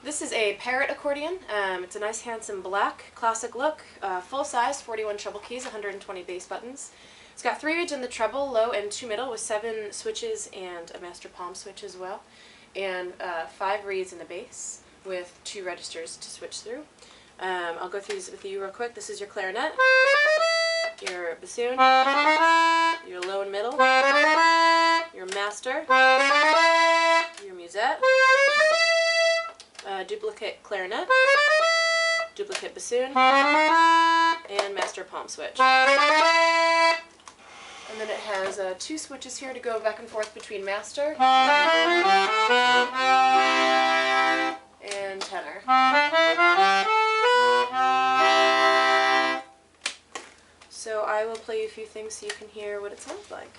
This is a Parrot accordion. It's a nice, handsome black, classic look, full size, 41 treble keys, 120 bass buttons. It's got 3 reeds in the treble, low, and 2 middle, with 7 switches and a master palm switch as well, and 5 reeds in the bass with 2 registers to switch through. I'll go through these with you real quick. This is your clarinet, your bassoon, your low and middle, your master, your musette, duplicate clarinet, duplicate bassoon, and master palm switch. And then it has 2 switches here to go back and forth between master and tenor. So I will play you a few things so you can hear what it sounds like.